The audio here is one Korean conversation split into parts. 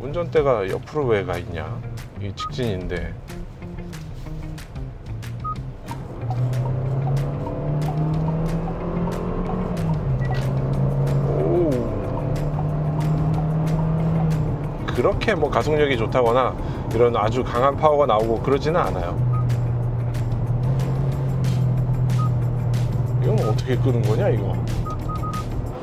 운전대가 옆으로 왜 가 있냐? 이 직진인데. 오. 그렇게 뭐 가속력이 좋다거나 이런 아주 강한 파워가 나오고 그러지는 않아요. 이건 어떻게 끄는 거냐 이거?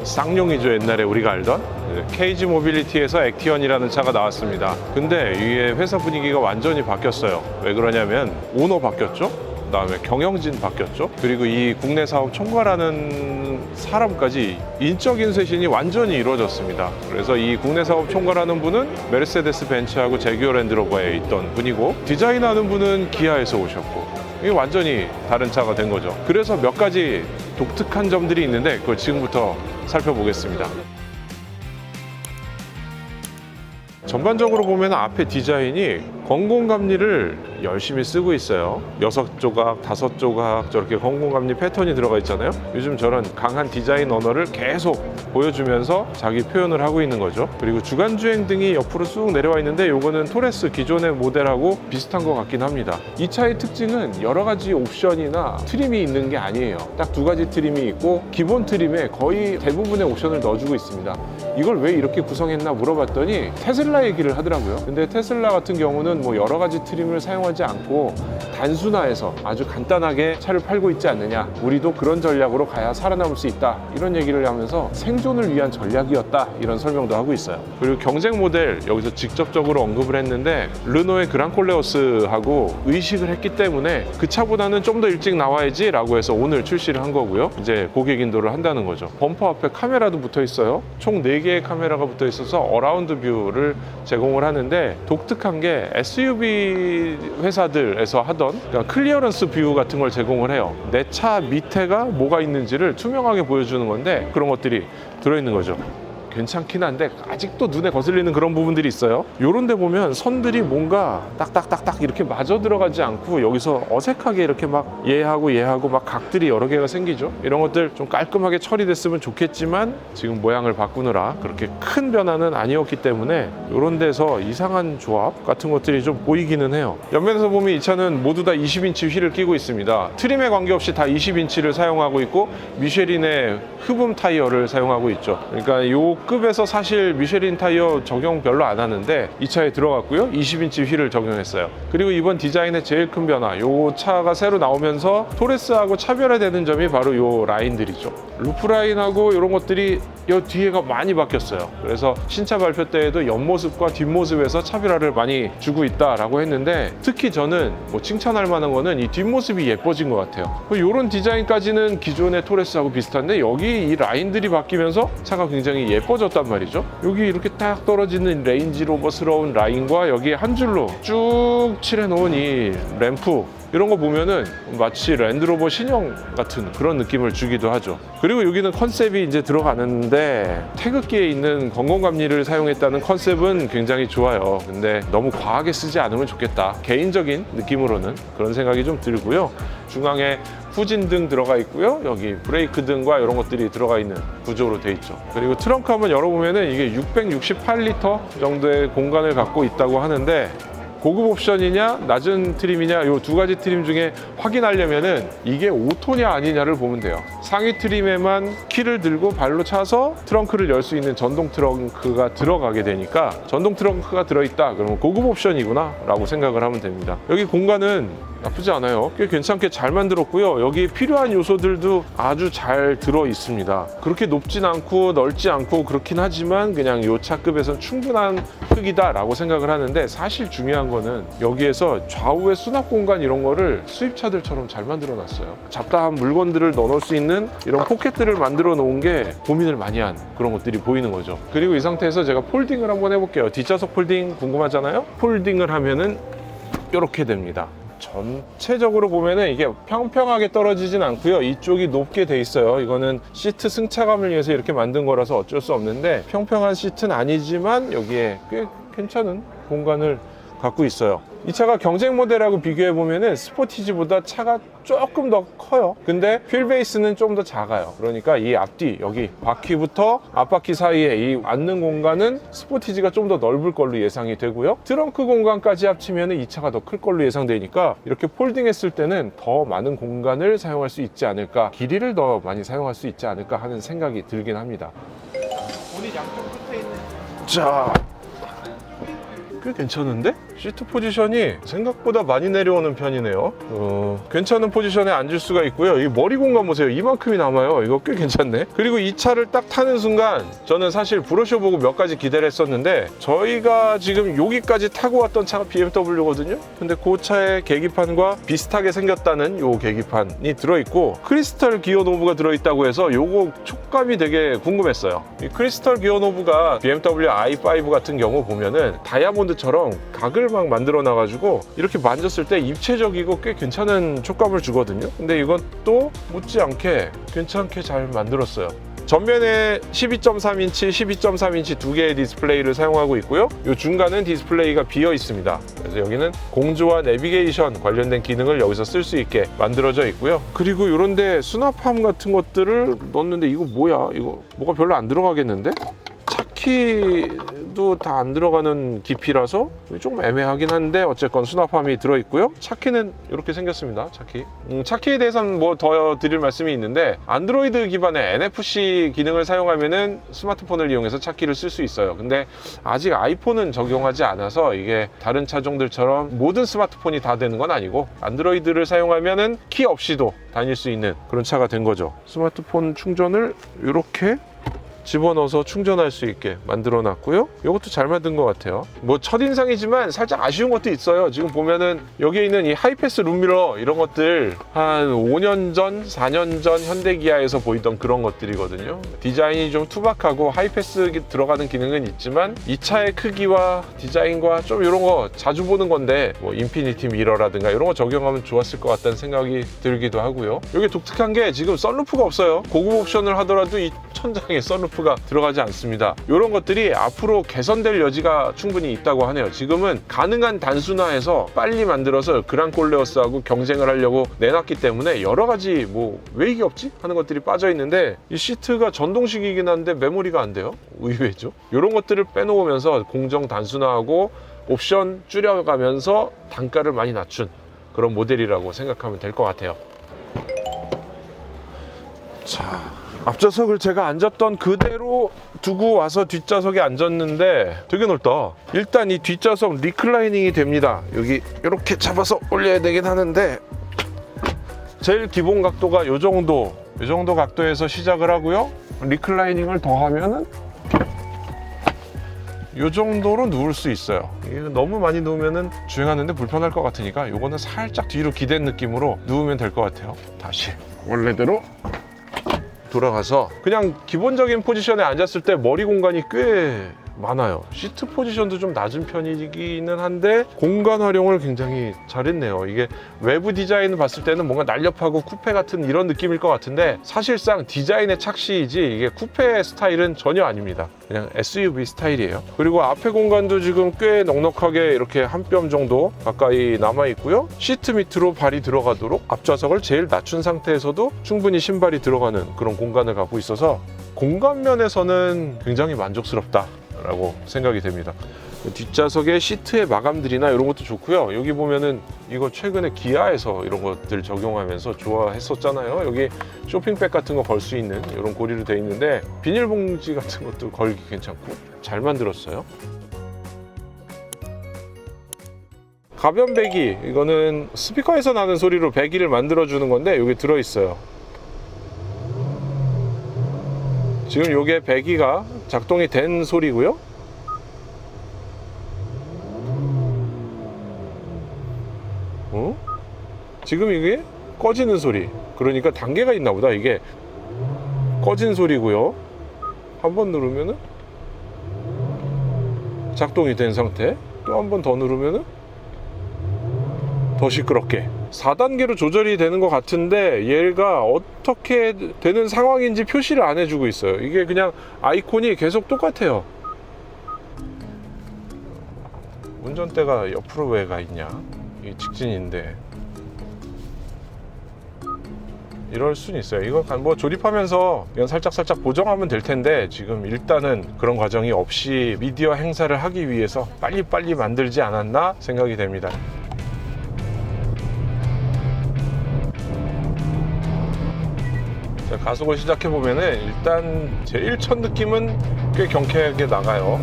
쌍용이죠. 옛날에 우리가 알던 KG 모빌리티에서 액티언이라는 차가 나왔습니다. 근데 이게 회사 분위기가 완전히 바뀌었어요. 왜 그러냐면 오너 바뀌었죠. 그다음에 경영진 바뀌었죠. 그리고 이 국내 사업 총괄하는 사람까지 인적인 쇄신이 완전히 이루어졌습니다. 그래서 이 국내 사업 총괄하는 분은 메르세데스 벤츠하고 제규어 랜드로버에 있던 분이고, 디자인하는 분은 기아에서 오셨고, 이게 완전히 다른 차가 된 거죠. 그래서 몇 가지 독특한 점들이 있는데 그걸 지금부터 살펴보겠습니다. 전반적으로 보면 앞에 디자인이 건공감리를 열심히 쓰고 있어요. 6조각, 5조각 저렇게 건공감리 패턴이 들어가 있잖아요. 요즘 저런 강한 디자인 언어를 계속 보여주면서 자기 표현을 하고 있는 거죠. 그리고 주간주행 등이 옆으로 쑥 내려와 있는데 요거는 토레스 기존의 모델하고 비슷한 것 같긴 합니다. 이 차의 특징은 여러 가지 옵션이나 트림이 있는 게 아니에요. 딱 2가지 트림이 있고 기본 트림에 거의 대부분의 옵션을 넣어주고 있습니다. 이걸 왜 이렇게 구성했나 물어봤더니 테슬라 얘기를 하더라고요. 근데 테슬라 같은 경우는 뭐 여러 가지 트림을 사용하지 않고 단순화해서 아주 간단하게 차를 팔고 있지 않느냐, 우리도 그런 전략으로 가야 살아남을 수 있다, 이런 얘기를 하면서 생존을 위한 전략이었다, 이런 설명도 하고 있어요. 그리고 경쟁 모델 여기서 직접적으로 언급을 했는데 르노의 그랑콜레오스하고 의식을 했기 때문에 그 차보다는 좀 더 일찍 나와야지 라고 해서 오늘 출시를 한 거고요. 이제 고객 인도를 한다는 거죠. 범퍼 앞에 카메라도 붙어 있어요. 총 4개의 카메라가 붙어 있어서 어라운드 뷰를 제공을 하는데, 독특한 게 SUV 회사들에서 하던 그러니까 클리어런스 뷰 같은 걸 제공을 해요. 내 차 밑에가 뭐가 있는지를 투명하게 보여주는 건데 그런 것들이 들어있는 거죠. 괜찮긴 한데 아직도 눈에 거슬리는 그런 부분들이 있어요. 요런 데 보면 선들이 뭔가 딱딱딱딱 이렇게 맞아 들어가지 않고 여기서 어색하게 이렇게 막 얘하고 막 각들이 여러 개가 생기죠. 이런 것들 좀 깔끔하게 처리됐으면 좋겠지만 지금 모양을 바꾸느라 그렇게 큰 변화는 아니었기 때문에 요런 데서 이상한 조합 같은 것들이 좀 보이기는 해요. 옆면에서 보면 이 차는 모두 다 20인치 휠을 끼고 있습니다. 트림에 관계없이 다 20인치를 사용하고 있고 미쉐린의 흡음 타이어를 사용하고 있죠. 그러니까 요 급에서 사실 미쉐린 타이어 적용 별로 안 하는데 이 차에 들어갔고요. 20인치 휠을 적용했어요. 그리고 이번 디자인의 제일 큰 변화, 요 차가 새로 나오면서 토레스하고 차별화되는 점이 바로 요 라인들이죠. 루프 라인하고 이런 것들이 요 뒤에가 많이 바뀌었어요. 그래서 신차 발표 때에도 옆모습과 뒷모습에서 차별화를 많이 주고 있다라고 했는데, 특히 저는 뭐 칭찬할 만한 거는 이 뒷모습이 예뻐진 것 같아요. 요런 디자인까지는 기존의 토레스하고 비슷한데 여기 이 라인들이 바뀌면서 차가 굉장히 예뻐졌단 말이죠. 여기 이렇게 딱 떨어지는 레인지로버스러운 라인과 여기에 한 줄로 쭉 칠해놓은 이 램프, 이런 거 보면은 마치 랜드로버 신형 같은 그런 느낌을 주기도 하죠. 그리고 여기는 컨셉이 이제 들어가는데 태극기에 있는 건공감리를 사용했다는 컨셉은 굉장히 좋아요. 근데 너무 과하게 쓰지 않으면 좋겠다, 개인적인 느낌으로는 그런 생각이 좀 들고요. 중앙에 후진등 들어가 있고요. 여기 브레이크 등과 이런 것들이 들어가 있는 구조로 돼 있죠. 그리고 트렁크 한번 열어보면은 이게 668리터 정도의 공간을 갖고 있다고 하는데, 고급 옵션이냐 낮은 트림이냐 요 2가지 트림 중에 확인하려면은 이게 오토냐 아니냐를 보면 돼요. 상위 트림에만 키를 들고 발로 차서 트렁크를 열 수 있는 전동 트렁크가 들어가게 되니까 전동 트렁크가 들어있다 그러면 고급 옵션이구나 라고 생각을 하면 됩니다. 여기 공간은 나쁘지 않아요. 꽤 괜찮게 잘 만들었고요. 여기 필요한 요소들도 아주 잘 들어 있습니다. 그렇게 높진 않고 넓지 않고 그렇긴 하지만 그냥 요 차급에선 충분한 크기다 라고 생각을 하는데, 사실 중요한 거는 여기에서 좌우의 수납 공간 이런 거를 수입차들처럼 잘 만들어 놨어요. 잡다한 물건들을 넣어놓을 수 있는 이런 포켓들을 만들어 놓은 게 고민을 많이 한 그런 것들이 보이는 거죠. 그리고 이 상태에서 제가 폴딩을 한번 해볼게요. 뒷좌석 폴딩 궁금하잖아요. 폴딩을 하면은 이렇게 됩니다. 전체적으로 보면은 이게 평평하게 떨어지진 않고요. 이쪽이 높게 돼 있어요. 이거는 시트 승차감을 위해서 이렇게 만든 거라서 어쩔 수 없는데, 평평한 시트는 아니지만 여기에 꽤 괜찮은 공간을 갖고 있어요. 이 차가 경쟁 모델하고 비교해 보면은 스포티지보다 차가 조금 더 커요. 근데 휠 베이스는 좀 더 작아요. 그러니까 이 앞뒤 여기 바퀴부터 앞바퀴 사이에 이 앉는 공간은 스포티지가 좀 더 넓을 걸로 예상이 되고요. 트렁크 공간까지 합치면 이 차가 더 클 걸로 예상되니까 이렇게 폴딩했을 때는 더 많은 공간을 사용할 수 있지 않을까, 길이를 더 많이 사용할 수 있지 않을까 하는 생각이 들긴 합니다. 본인 양쪽 끝에 있는 자, 꽤 괜찮은데? 시트 포지션이 생각보다 많이 내려오는 편이네요. 괜찮은 포지션에 앉을 수가 있고요. 이 머리 공간 보세요. 이만큼이 남아요. 이거 꽤 괜찮네. 그리고 이 차를 딱 타는 순간 저는 사실 브로셔 보고 몇 가지 기대를 했었는데, 저희가 지금 여기까지 타고 왔던 차가 BMW거든요. 근데 그 차의 계기판과 비슷하게 생겼다는 요 계기판이 들어있고, 크리스탈 기어 노브가 들어있다고 해서 요거 촉감이 되게 궁금했어요. 이 크리스탈 기어 노브가 BMW i5 같은 경우 보면은 다이아몬드처럼 각을 막 만들어 놔가지고 이렇게 만졌을 때 입체적이고 꽤 괜찮은 촉감을 주거든요. 근데 이건 또 못지않게 괜찮게 잘 만들었어요. 전면에 12.3인치, 12.3인치 두 개의 디스플레이를 사용하고 있고요. 이 중간은 디스플레이가 비어 있습니다. 그래서 여기는 공조와 내비게이션 관련된 기능을 여기서 쓸 수 있게 만들어져 있고요. 그리고 이런데 수납함 같은 것들을 넣었는데, 이거 뭐야? 이거 뭐가 별로 안 들어가겠는데? 차키도 다 안 들어가는 깊이라서 조금 애매하긴 한데, 어쨌건 수납함이 들어있고요. 차키는 이렇게 생겼습니다. 차키에 대해서는 뭐 더 드릴 말씀이 있는데, 안드로이드 기반의 NFC 기능을 사용하면은 스마트폰을 이용해서 차키를 쓸 수 있어요. 근데 아직 아이폰은 적용하지 않아서 이게 다른 차종들처럼 모든 스마트폰이 다 되는 건 아니고, 안드로이드를 사용하면은 키 없이도 다닐 수 있는 그런 차가 된 거죠. 스마트폰 충전을 이렇게 집어넣어서 충전할 수 있게 만들어 놨고요. 이것도 잘 만든 것 같아요. 뭐 첫인상이지만 살짝 아쉬운 것도 있어요. 지금 보면은 여기에 있는 이 하이패스 룸미러 이런 것들 한 5년 전, 4년 전 현대기아에서 보이던 그런 것들이거든요. 디자인이 좀 투박하고 하이패스 들어가는 기능은 있지만 이 차의 크기와 디자인과 좀 이런 거 자주 보는 건데, 뭐 인피니티 미러라든가 이런 거 적용하면 좋았을 것 같다는 생각이 들기도 하고요. 여기 독특한 게 지금 썬루프가 없어요. 고급 옵션을 하더라도 이 천장에 썬루프가 들어가지 않습니다. 이런 것들이 앞으로 개선될 여지가 충분히 있다고 하네요. 지금은 가능한 단순화해서 빨리 만들어서 그랑콜레어스하고 경쟁을 하려고 내놨기 때문에 여러 가지 뭐 왜 이게 없지? 하는 것들이 빠져 있는데, 이 시트가 전동식이긴 한데 메모리가 안 돼요. 의외죠. 이런 것들을 빼놓으면서 공정 단순화하고 옵션 줄여가면서 단가를 많이 낮춘 그런 모델이라고 생각하면 될 것 같아요. 자, 앞좌석을 제가 앉았던 그대로 두고 와서 뒷좌석에 앉았는데 되게 넓다. 일단 이 뒷좌석 리클라이닝이 됩니다. 여기 이렇게 잡아서 올려야 되긴 하는데, 제일 기본 각도가 이 정도 각도에서 시작을 하고요. 리클라이닝을 더 하면은 이 정도로 누울 수 있어요. 이게 너무 많이 누우면은 주행하는데 불편할 것 같으니까 이거는 살짝 뒤로 기댄 느낌으로 누우면 될 것 같아요. 다시 원래대로 돌아가서 그냥 기본적인 포지션에 앉았을 때 머리 공간이 꽤 많아요. 시트 포지션도 좀 낮은 편이기는 한데 공간 활용을 굉장히 잘했네요. 이게 외부 디자인을 봤을 때는 뭔가 날렵하고 쿠페 같은 이런 느낌일 것 같은데, 사실상 디자인의 착시이지 이게 쿠페 스타일은 전혀 아닙니다. 그냥 SUV 스타일이에요. 그리고 앞에 공간도 지금 꽤 넉넉하게 이렇게 한 뼘 정도 가까이 남아 있고요. 시트 밑으로 발이 들어가도록 앞좌석을 제일 낮춘 상태에서도 충분히 신발이 들어가는 그런 공간을 갖고 있어서 공간 면에서는 굉장히 만족스럽다 라고 생각이 됩니다. 뒷좌석의 시트의 마감들이나 이런 것도 좋고요. 여기 보면은 이거 최근에 기아에서 이런 것들 적용하면서 좋아했었잖아요. 여기 쇼핑백 같은 거 걸 수 있는 이런 고리로 되어 있는데, 비닐봉지 같은 것도 걸기 괜찮고 잘 만들었어요. 가변 배기, 이거는 스피커에서 나는 소리로 배기를 만들어 주는 건데 여기 들어 있어요. 지금 이게 배기가 작동이 된 소리고요. 지금 이게 꺼지는 소리. 그러니까 단계가 있나 보다. 이게 꺼진 소리고요. 한번 누르면은 작동이 된 상태. 또 한 번 더 누르면은 더 시끄럽게. 4단계로 조절이 되는 것 같은데 얘가 어떻게 되는 상황인지 표시를 안 해주고 있어요. 이게 그냥 아이콘이 계속 똑같아요. 운전대가 옆으로 왜 가 있냐? 이게 직진인데. 이럴 순 있어요. 이거 뭐 조립하면서 이건 살짝 보정하면 될 텐데 지금 일단은 그런 과정이 없이 미디어 행사를 하기 위해서 빨리빨리 만들지 않았나 생각이 됩니다. 자, 가속을 시작해 보면은 일단 제일 첫 느낌은 꽤 경쾌하게 나가요.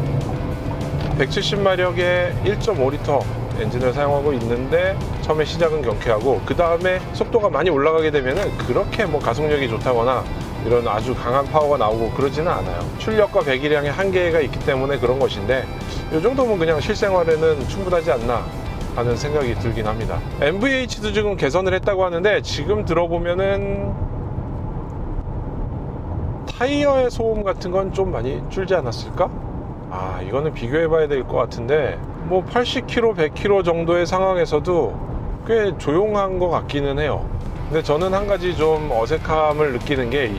170마력의 1.5L 엔진을 사용하고 있는데 처음에 시작은 경쾌하고 그 다음에 속도가 많이 올라가게 되면은 그렇게 뭐 가속력이 좋다거나 이런 아주 강한 파워가 나오고 그러지는 않아요. 출력과 배기량의 한계가 있기 때문에 그런 것인데 이 정도면 그냥 실생활에는 충분하지 않나 하는 생각이 들긴 합니다. NVH도 지금 개선을 했다고 하는데 지금 들어보면은 타이어의 소음 같은 건 좀 많이 줄지 않았을까? 아, 이거는 비교해 봐야 될 것 같은데 뭐 80km, 100km 정도의 상황에서도 꽤 조용한 것 같기는 해요. 근데 저는 한 가지 좀 어색함을 느끼는 게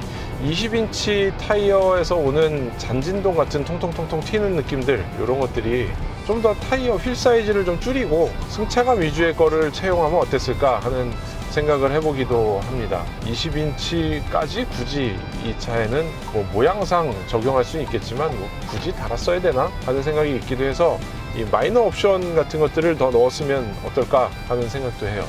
20인치 타이어에서 오는 잔진동 같은 통통통통 튀는 느낌들, 이런 것들이 좀 더 타이어 휠 사이즈를 좀 줄이고 승차감 위주의 거를 채용하면 어땠을까 하는 생각을 해보기도 합니다. 20인치까지 굳이 이 차에는 뭐 모양상 적용할 수는 있겠지만 뭐 굳이 달았어야 되나 하는 생각이 있기도 해서 이 마이너 옵션 같은 것들을 더 넣었으면 어떨까 하는 생각도 해요.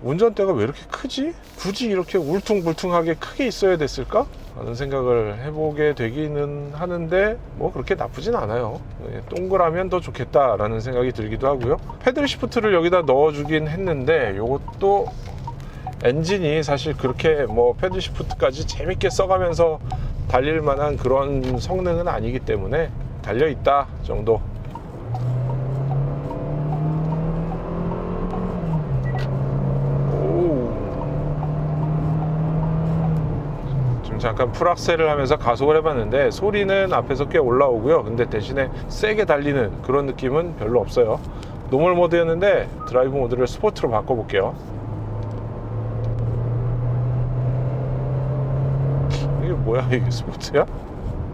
운전대가 왜 이렇게 크지? 굳이 이렇게 울퉁불퉁하게 크게 있어야 됐을까? 하는 생각을 해보게 되기는 하는데 뭐 그렇게 나쁘진 않아요. 동그라면 더 좋겠다라는 생각이 들기도 하고요. 패들 시프트를 여기다 넣어주긴 했는데 이것도 엔진이 사실 그렇게 뭐 패들 시프트까지 재밌게 써가면서 달릴 만한 그런 성능은 아니기 때문에 달려있다 정도. 잠깐 풀악셀을 하면서 가속을 해봤는데 소리는 앞에서 꽤 올라오고요. 근데 대신에 세게 달리는 그런 느낌은 별로 없어요. 노멀 모드였는데 드라이브 모드를 스포트로 바꿔볼게요. 이게 뭐야, 이게 스포트야?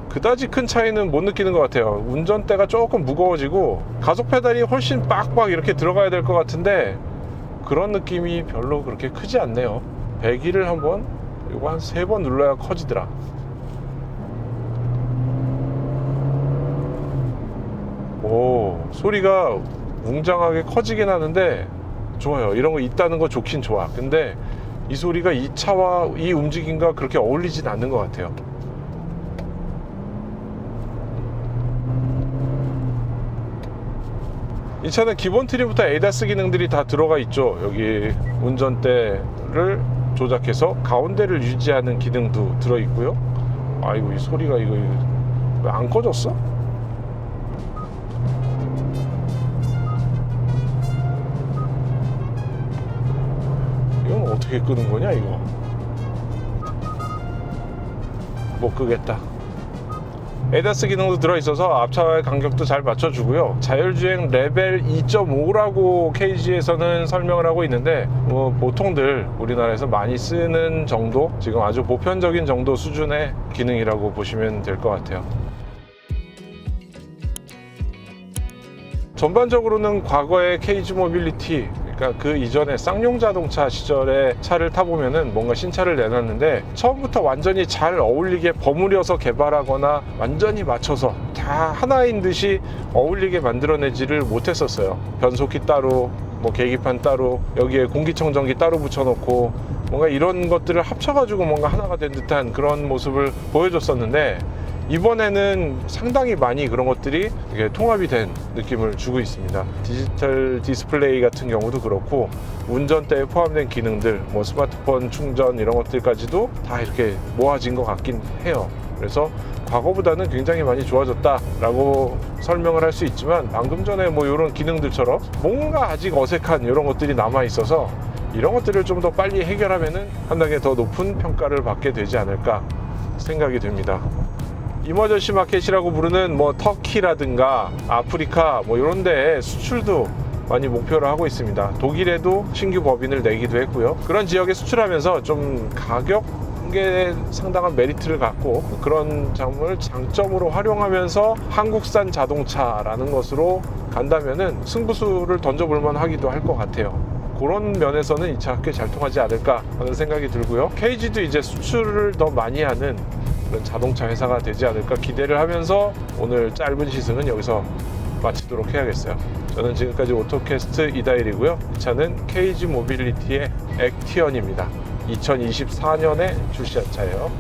그다지 큰 차이는 못 느끼는 것 같아요. 운전대가 조금 무거워지고 가속 페달이 훨씬 빡빡 이렇게 들어가야 될 것 같은데 그런 느낌이 별로 그렇게 크지 않네요. 배기를 한번 이거 한 3번 눌러야 커지더라. 오, 소리가 웅장하게 커지긴 하는데 좋아요. 이런 거 있다는 거 좋긴 좋아. 근데 이 소리가 이 차와 이 움직임과 그렇게 어울리진 않는 것 같아요. 이 차는 기본 트림부터 ADAS 기능들이 다 들어가 있죠. 여기 운전대를 조작해서 가운데를 유지하는 기능도 들어있고요. 아이고, 이 소리가 이거 왜 안 꺼졌어? 이건 어떻게 끄는 거냐 이거? 못 끄겠다. ADAS 기능도 들어있어서 앞차와의 간격도 잘 맞춰주고요. 자율주행 레벨 2.5라고 KG에서는 설명을 하고 있는데 뭐 보통들 우리나라에서 많이 쓰는 정도, 지금 아주 보편적인 정도 수준의 기능이라고 보시면 될 것 같아요. 전반적으로는 과거의 KG 모빌리티, 그러니까 그 이전에 쌍용 자동차 시절의 차를 타보면은 뭔가 신차를 내놨는데 처음부터 완전히 잘 어울리게 버무려서 개발하거나 완전히 맞춰서 다 하나인 듯이 어울리게 만들어내지를 못했었어요. 변속기 따로, 뭐 계기판 따로, 여기에 공기청정기 따로 붙여놓고 뭔가 이런 것들을 합쳐가지고 뭔가 하나가 된 듯한 그런 모습을 보여줬었는데 이번에는 상당히 많이 그런 것들이 되게 통합이 된 느낌을 주고 있습니다. 디지털 디스플레이 같은 경우도 그렇고 운전대에 포함된 기능들, 뭐 스마트폰 충전 이런 것들까지도 다 이렇게 모아진 것 같긴 해요. 그래서 과거보다는 굉장히 많이 좋아졌다라고 설명을 할 수 있지만 방금 전에 뭐 이런 기능들처럼 뭔가 아직 어색한 이런 것들이 남아 있어서 이런 것들을 좀 더 빨리 해결하면은 한 단계 더 높은 평가를 받게 되지 않을까 생각이 됩니다. 이머전시 마켓이라고 부르는 뭐 터키라든가 아프리카 뭐 이런 데에 수출도 많이 목표를 하고 있습니다. 독일에도 신규 법인을 내기도 했고요. 그런 지역에 수출하면서 좀 가격 게 상당한 메리트를 갖고 그런 점을 장점으로 활용하면서 한국산 자동차라는 것으로 간다면은 승부수를 던져볼 만하기도 할 것 같아요. 그런 면에서는 이 차가 꽤 잘 통하지 않을까 하는 생각이 들고요. KG도 이제 수출을 더 많이 하는 그런 자동차 회사가 되지 않을까 기대를 하면서 오늘 짧은 시승은 여기서 마치도록 해야겠어요. 저는 지금까지 오토캐스트 이다일이고요. 이 차는 KG 모빌리티의 액티언입니다. 2024년에 출시한 차예요.